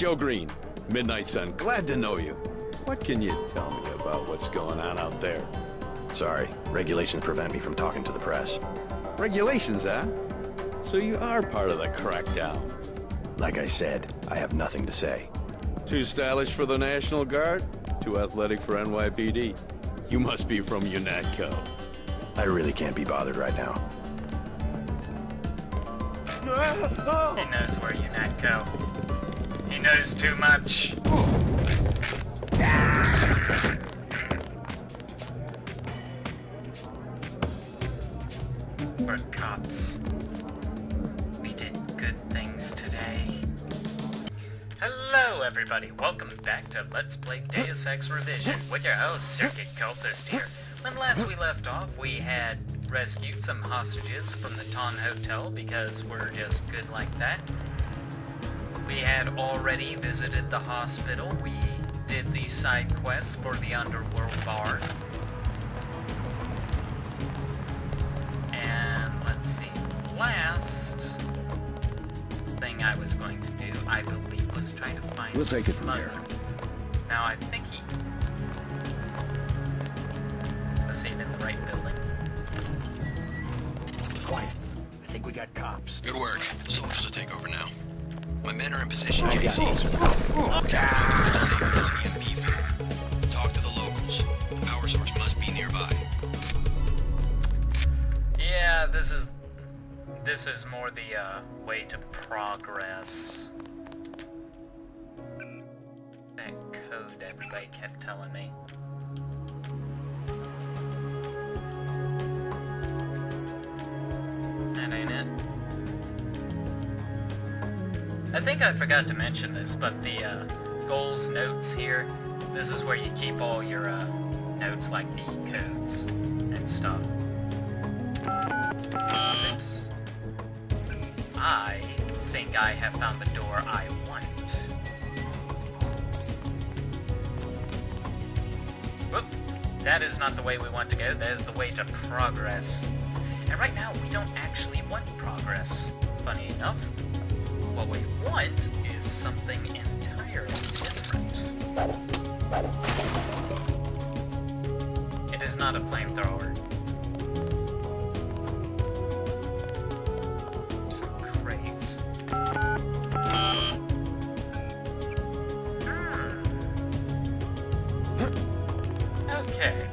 Joe Green, Midnight Sun. Glad to know you. What can you tell me about what's going on out there? Sorry, regulations prevent me from talking to the press. Regulations, huh? So you are part of the crackdown. Like I said, I have nothing to say. Too stylish for the National Guard? Too athletic for NYPD? You must be from UNATCO. I really can't be bothered right now. He knows where you're not go. He knows too much. We're cops. We did good things today. Hello everybody, welcome back to Let's Play Deus Ex Revision with your host, Circuitcultist here. When last we left off, we had rescued some hostages from the Ton Hotel because we're just good like that. We had already visited the hospital. We did the side quests for the Underworld Bar. And let's see, last thing I was going to do, I believe, was try to find We'll take it from Smuggler. here. Now I think he... Let's see, in the right building. Quiet. I think we got cops. Good work. The soldiers will take over now. My men are in position, Okay. JC's. Captain, disable this EMP field. Talk to the locals. The power source must be nearby. Yeah, this is more the way to progress. That code everybody kept telling me. That ain't it. I think I forgot to mention this, but the goals notes here, this is where you keep all your notes like the codes and stuff. I think I have found the door I want. Whoop! That is not the way we want to go, that is the way to progress. And right now, we don't actually want progress, funny enough. What we want is something entirely different. It is not a flamethrower. Some crates. Okay.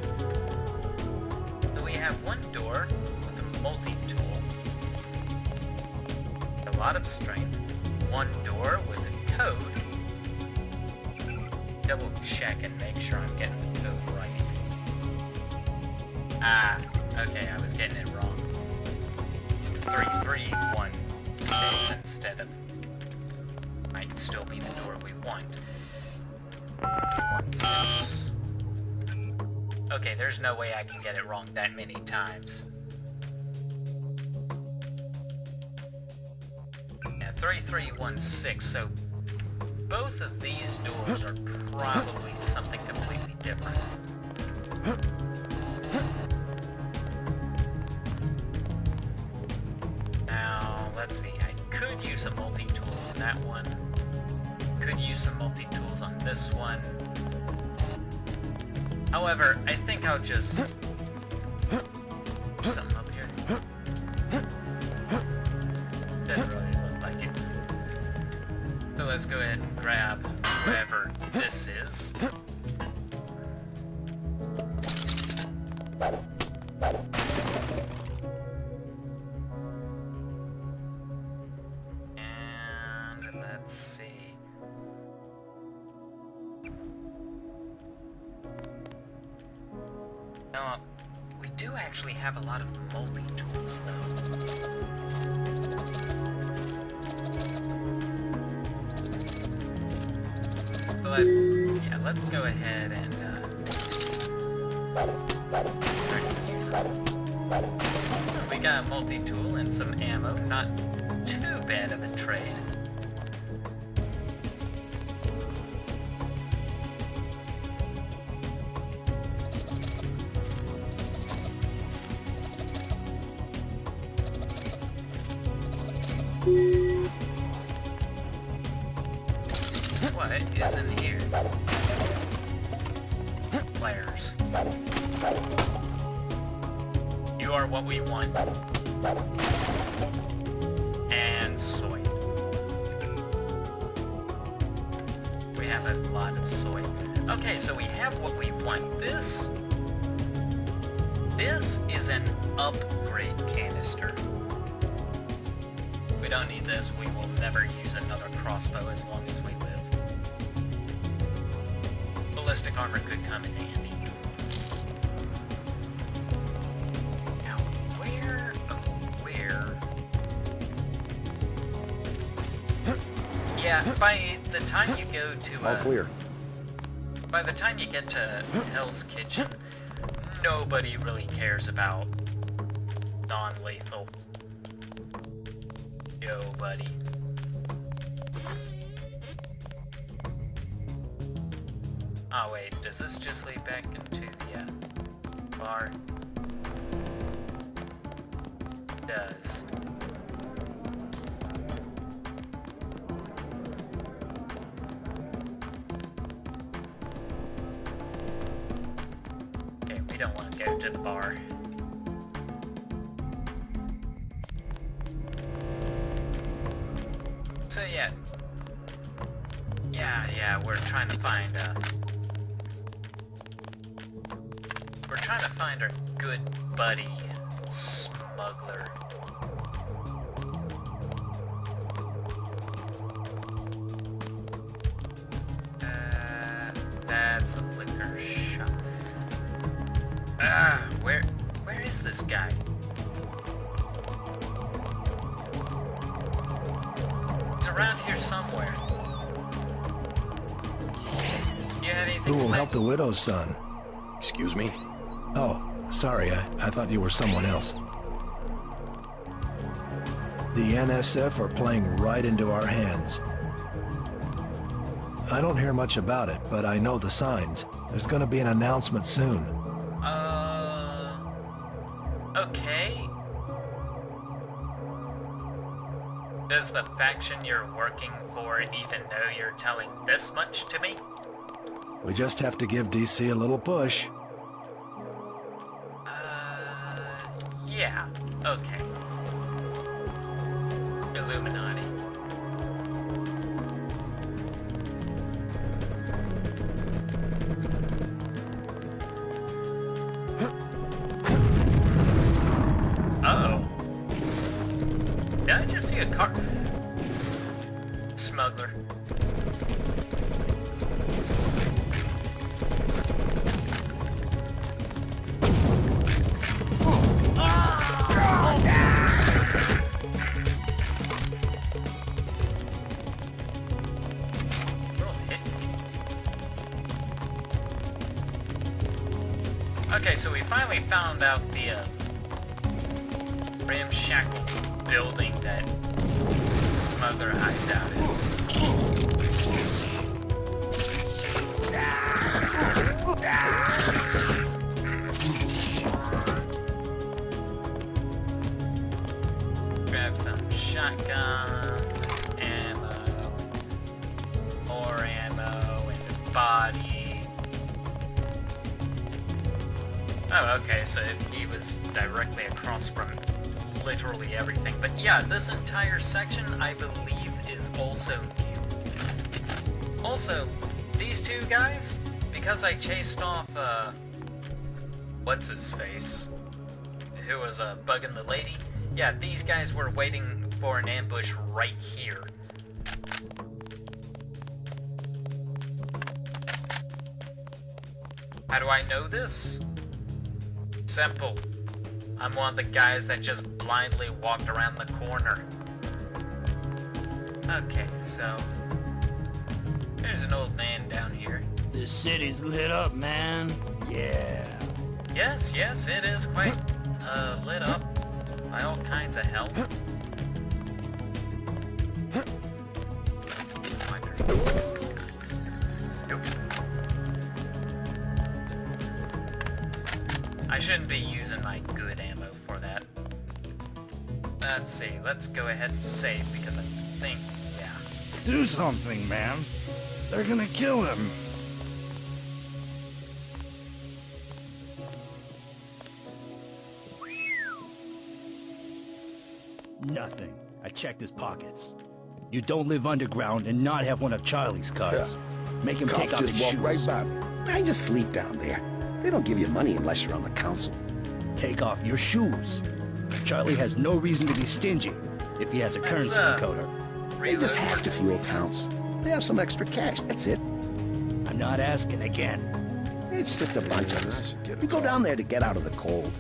So we have one door with a multi-tool. A lot of strength. One door with a code. Double check and make sure I'm getting the code right. Ah, okay, I was getting it wrong. It's 3316 instead of... Might still be the door we want. 16. Okay, there's no way I can get it wrong that many times. 3316, so both of these doors are probably something completely different. Now, let's see, I could use a multi-tool on that one. Could use some multi-tools on this one. However, I think I'll just... something up here. Doesn't really look like it. So let's go ahead and grab whatever this is. And let's see. Now, we do actually have a lot of multi-tools though. So yeah, let's go ahead and start to use them. We got a multi-tool and some ammo, not too bad of a trade. what is in here? Players. You are what we want. And soy. We have a lot of soy. Okay, so we have what we want. This is an upgrade canister. We don't need this. We will never use another crossbow as long as we live. Ballistic armor could come in handy. Now, where? Yeah, by the time you go to All clear. by the time you get to Hell's Kitchen, nobody really cares about non-lethal. Nobody. Oh wait, does this just lead back into the bar? It does. Okay, we don't want to go to the bar. So yeah, we're trying to find our good buddy, Smuggler. That's a liquor shop. Where is this guy? It's around here somewhere. You have anything Who to will say? help the widow's son? Excuse me? Oh, sorry, I thought you were someone else. The NSF are playing right into our hands. I don't hear much about it, but I know the signs. There's gonna be an announcement soon. Okay. Does the faction you're working for even know you're telling this much to me? We just have to give DC a little push. Yeah, okay. Illuminati. Uh-oh. Did I just see a car? Smuggler. Okay, so we finally found out the ramshackle building that Smuggler hides out in. Grab some shotguns, ammo, more ammo, and a body. Oh, okay, so he was directly across from literally everything. But yeah, this entire section, I believe, is also new. Also, these two guys, because I chased off, what's-his-face, who was, bugging the lady, yeah, these guys were waiting for an ambush right here. How do I know this? Simple. I'm one of the guys that just blindly walked around the corner. Okay, so there's an old man down here. This city's lit up, man. Yeah. Yes, it is quite lit up by all kinds of hell. Nope. I shouldn't be using my good ammo for that. Let's see, let's go ahead and save because I think, yeah. Do something, man. They're gonna kill him. Nothing. I checked his pockets. You don't live underground and not have one of Charlie's cards. Make him take off his shoes. Right by me. I just sleep down there. They don't give you money unless you're on the council. Take off your shoes. Charlie has no reason to be stingy if he has a currency encoder. They just hacked a few accounts. They have some extra cash, that's it. I'm not asking again. It's just a bunch of us. We go down there to get out of the cold.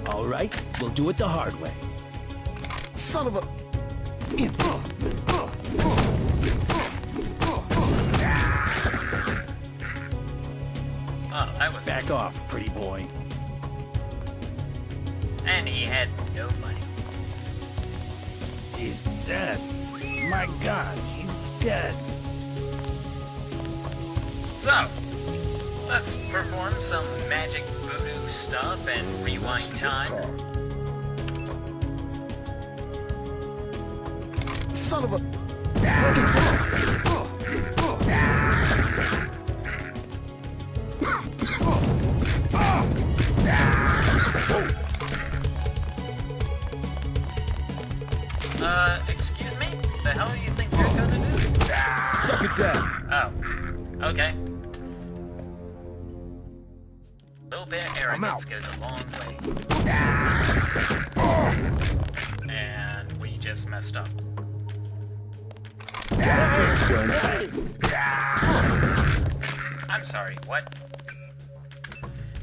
All right, we'll do it the hard way. Son of a... Oh, that was... Back off, pretty boy. And he had no money. He's dead. My God, he's dead. So, let's perform some magic voodoo stuff and rewind time. Son of a... Excuse me? The hell do you think you're gonna do? Suck it down. Oh, okay. A little bit of arrogance goes a long way. And we just messed up. I'm sorry, what?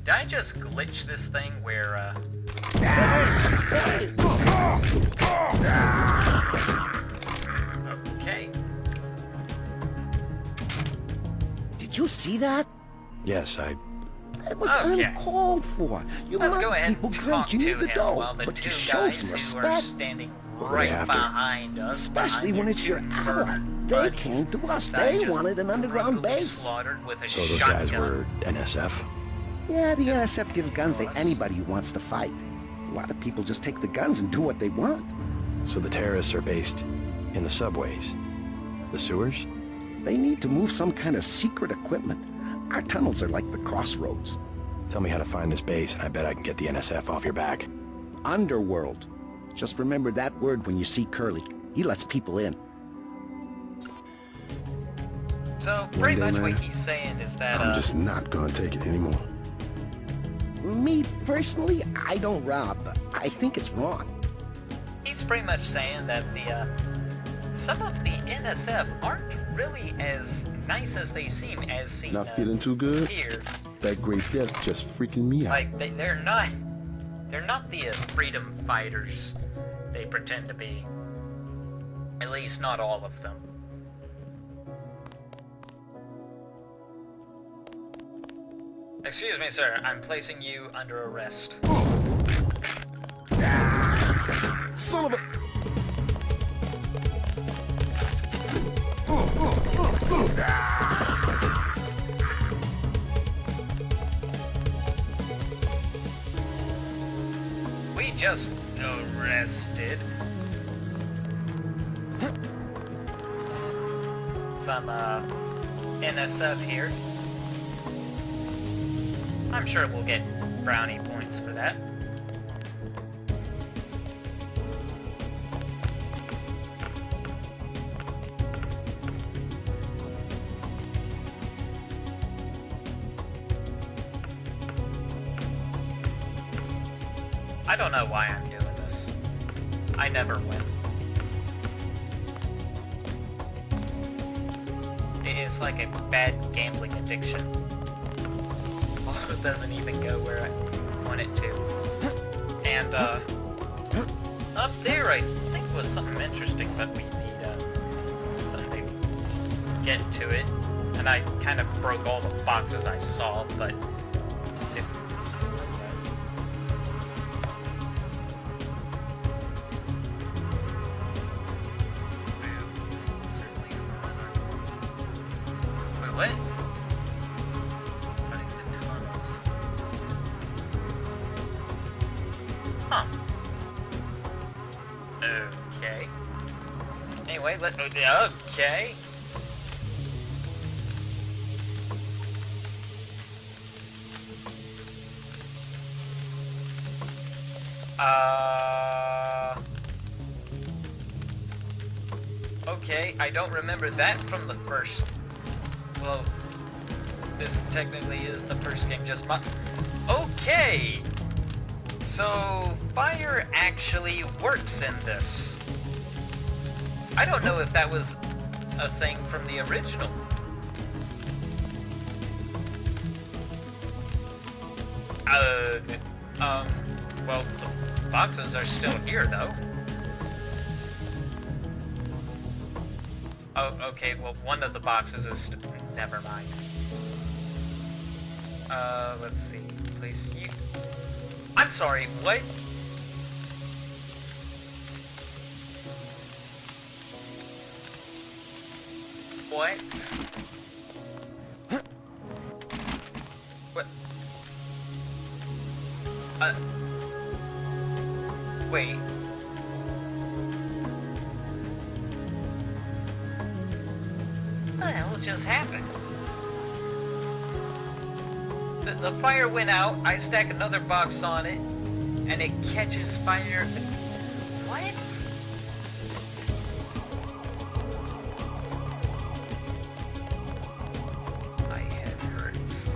Did I just glitch this thing where, Okay. Did you see that? Yes, It was Okay. uncalled for. You Let's let go ahead people and drink, talk you to need the him dough, while the but two you show guys some who are respect. standing What were right they after? behind us, Especially behind when their it's your two hour. murdered They buddies came to us. that I They just wanted an underground brutally base. slaughtered with a so those shotgun. guys were NSF? Yeah, the NSF give guns to anybody who wants to fight. A lot of people just take the guns and do what they want. So the terrorists are based in the subways? The sewers? They need to move some kind of secret equipment. Our tunnels are like the crossroads. Tell me how to find this base, and I bet I can get the NSF off your back. Underworld. Just remember that word when you see Curly. He lets people in. So pretty One day, much what man, he's saying is that I'm just not gonna take it anymore. Me, personally, I don't rob. I think it's wrong. he's pretty much saying that the some of the NSF aren't really as nice as they seem, as seen Not feeling too good? here. That Great Death's just freaking me out. Like they're not the freedom fighters they pretend to be. At least not all of them. Excuse me, sir. I'm placing you under arrest. Son of a... We just arrested some NSF here. I'm sure we'll get brownie points for that. I don't know why I'm doing this. I never win. It is like a bad gambling addiction. It doesn't even go where I want it to. And, up there I think was something interesting, but we need, something to get to it. And I kind of broke all the boxes I saw, but... Wait, what? Running the tunnels. Huh. Okay. Anyway, okay. Okay, I don't remember that from the first... Well, this technically is the first game, just Okay! So, fire actually works in this. I don't know if that was a thing from the original. Well, the boxes are still here, though. Oh, okay, well, one of the boxes is... Never mind. Let's see. Please, you... I'm sorry, what? What? What? Wait. What the hell just happened? The fire went out, I stack another box on it, and it catches fire. What? My head hurts.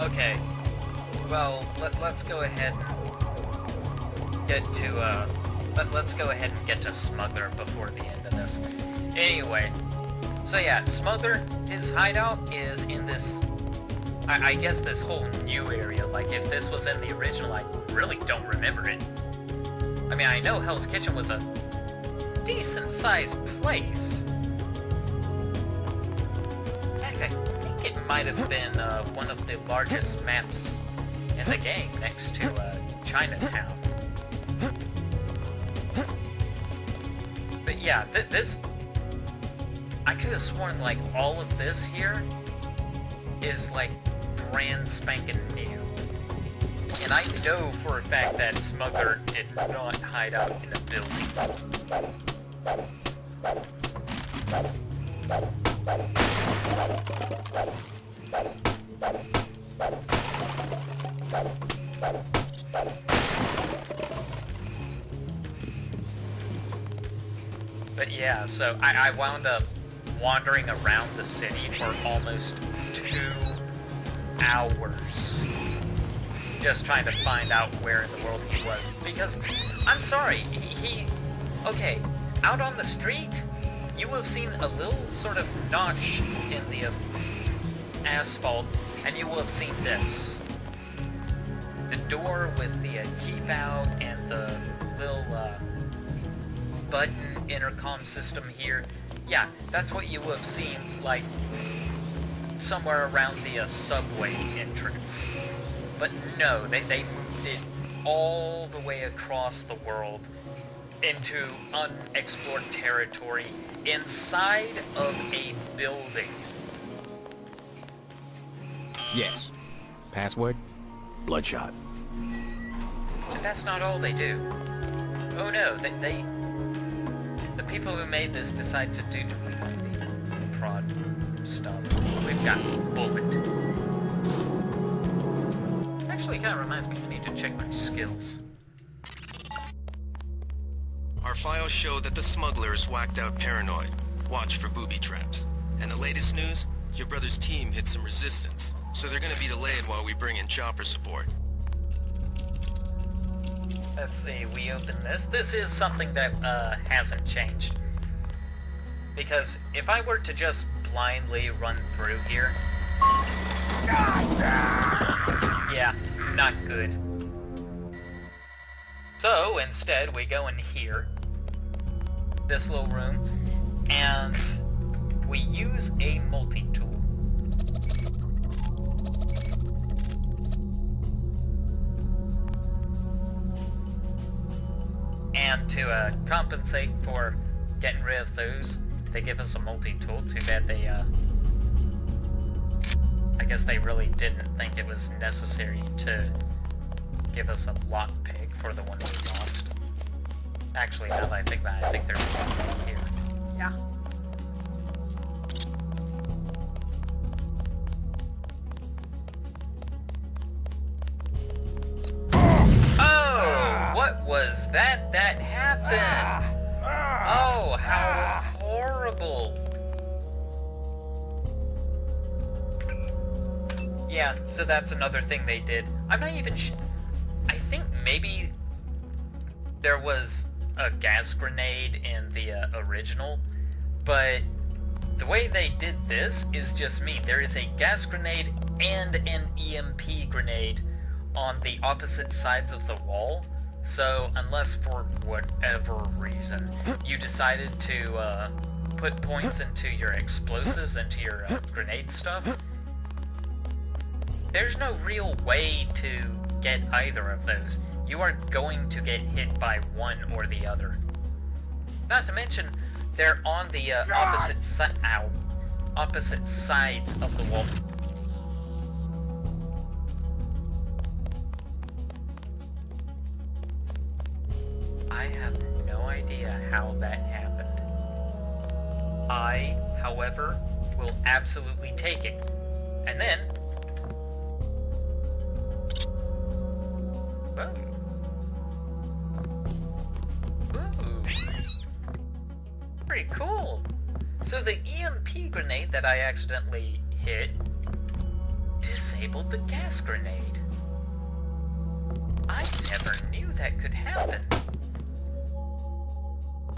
Okay. Well, let's go ahead and get to, let's go ahead and get to Smuggler before the end of this. Anyway. So yeah, Smuggler, his hideout is in this, I guess this whole new area. Like, if this was in the original, I really don't remember it. I mean, I know Hell's Kitchen was a decent-sized place. Heck, I think it might have been one of the largest maps in the game, next to Chinatown. But yeah, this... I could have sworn, like, all of this here is, like, brand spanking new. And I know for a fact that Smuggler did not hide out in a building. But yeah, so I wound up wandering around the city for almost 2 hours. Just trying to find out where in the world he was. Because, I'm sorry, okay, out on the street, you will have seen a little sort of notch in the asphalt, and you will have seen this. The door with the keep out and the little button intercom system here. Yeah, that's what you will have seen, like, somewhere around the subway entrance. But no, they moved it all the way across the world into unexplored territory inside of a building. Yes. Password? Bloodshot. But that's not all they do. Oh no, the people who made this decide to do prod stuff. We've got Bullet. Actually, kind of reminds me, I need to check my skills. Our files show that the Smuggler is whacked out paranoid. Watch for booby traps. And the latest news? Your brother's team hit some resistance, so they're gonna be delayed while we bring in chopper support. Let's see, we open this. This is something that hasn't changed. Because if I were to just blindly run through here... Yeah, not good. So instead we go in here, this little room, and we use a multi-tool. And to compensate for getting rid of those, they give us a multi-tool. Too bad they, I guess they really didn't think it was necessary to give us a lockpick for the one we lost. Actually, now that I think that, I think there's one here. Yeah. was that happened? Oh, how horrible. Yeah, so that's another thing they did. I'm not even I think maybe there was a gas grenade in the original, but the way they did this is just me. There is a gas grenade and an EMP grenade on the opposite sides of the wall. So unless for whatever reason you decided to put points into your explosives, into your grenade stuff, there's no real way to get either of those. You are going to get hit by one or the other. Not to mention, they're on the opposite sides of the wall. I have no idea how that happened. I, however, will absolutely take it. And then... Whoa. Ooh. Pretty cool. So the EMP grenade that I accidentally hit disabled the gas grenade. I never knew that could happen.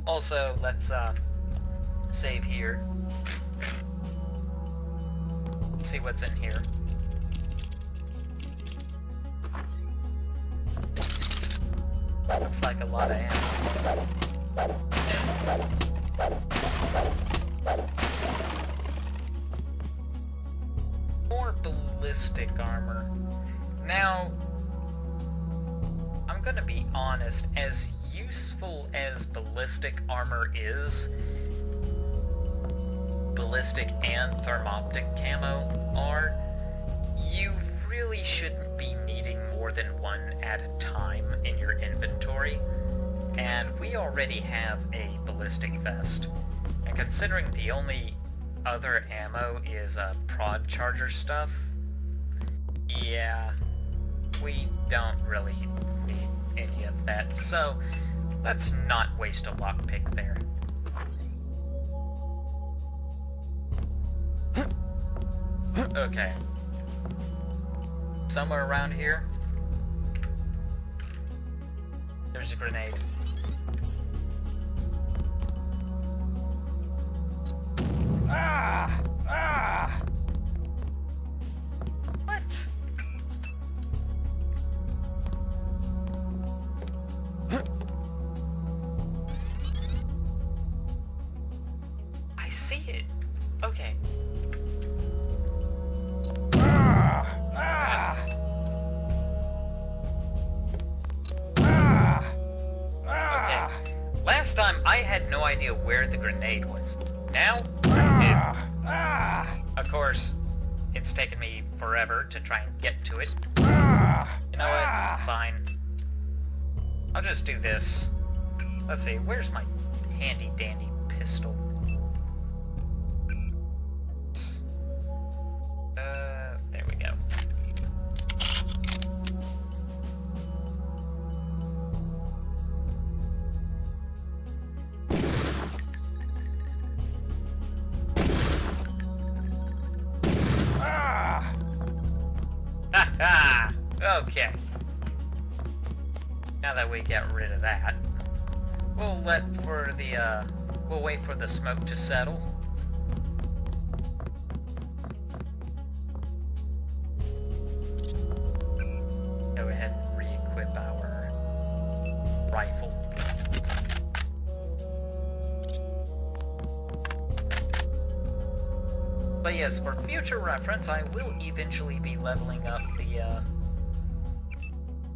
Also, let's save here. See what's in here. Looks like a lot of ammo. More ballistic armor. Now, I'm gonna be honest, as useful as ballistic armor is, ballistic and thermoptic camo are, you really shouldn't be needing more than one at a time in your inventory, and we already have a ballistic vest. And considering the only other ammo is prod charger stuff, yeah, we don't really need any of that, so let's not waste a lockpick there. Okay. Somewhere around here, there's a grenade. What? I see it. Okay. Last time, I had no idea where the grenade was. Now, I do. Of course, it's taken me forever to try and get to it. You know what? Fine. I'll just do this. Let's see, where's my handy-dandy pistol? There we go. Okay. Now that we get rid of that, we'll wait for the smoke to settle. Go ahead and re-equip our rifle. But yes, for future reference, I will eventually be leveling up the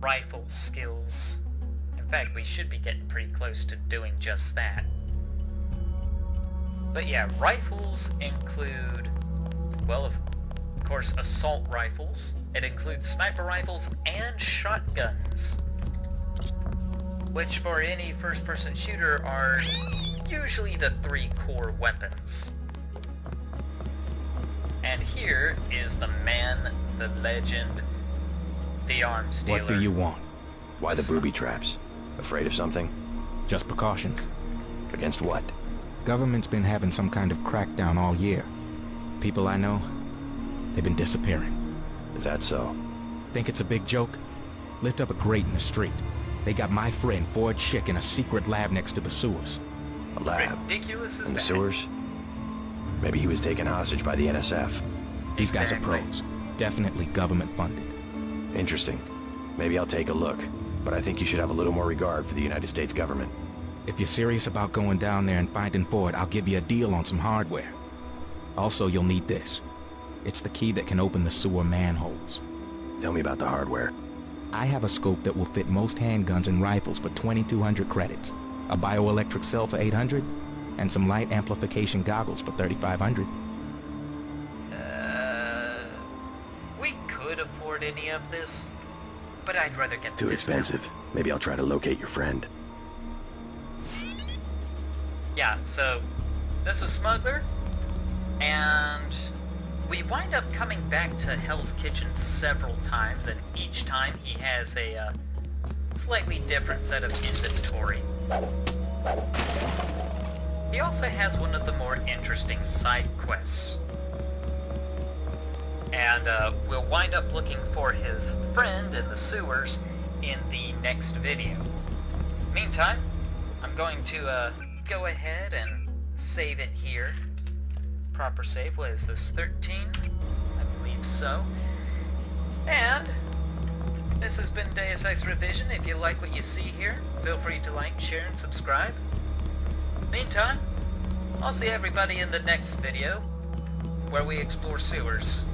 rifle skills. In fact, we should be getting pretty close to doing just that. But yeah, rifles include, well, of course, assault rifles. It includes sniper rifles and shotguns, which for any first-person shooter are usually the 3 core weapons. And here is the man, the legend, the arms dealer. What do you want? Why the booby traps? Afraid of something? Just precautions. Against what? Government's been having some kind of crackdown all year. People I know, they've been disappearing. Is that so? Think it's a big joke? Lift up a grate in the street. They got my friend Ford Schick in a secret lab next to the sewers. A lab? Ridiculous as In the that. sewers? Maybe he was taken hostage by the NSF. These guys are Exactly. pros. Definitely government funded. Interesting. Maybe I'll take a look. But I think you should have a little more regard for the United States government. If you're serious about going down there and finding Ford, I'll give you a deal on some hardware. Also, you'll need this. It's the key that can open the sewer manholes. Tell me about the hardware. I have a scope that will fit most handguns and rifles for 2,200 credits, a bioelectric cell for 800, and some light amplification goggles for 3,500. We could afford any of this, but I'd rather get Too this expensive. Maybe I'll try to locate your friend. Yeah, so this is Smuggler, and we wind up coming back to Hell's Kitchen several times, and each time he has a slightly different set of inventory. He also has one of the more interesting side quests. And we'll wind up looking for his friend in the sewers in the next video. Meantime, I'm going to go ahead and save it here. Proper save, what is this, 13? I believe so. And this has been Deus Ex Revision. If you like what you see here, feel free to like, share, and subscribe. Meantime, I'll see everybody in the next video, where we explore sewers.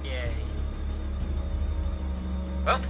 Yay. Well,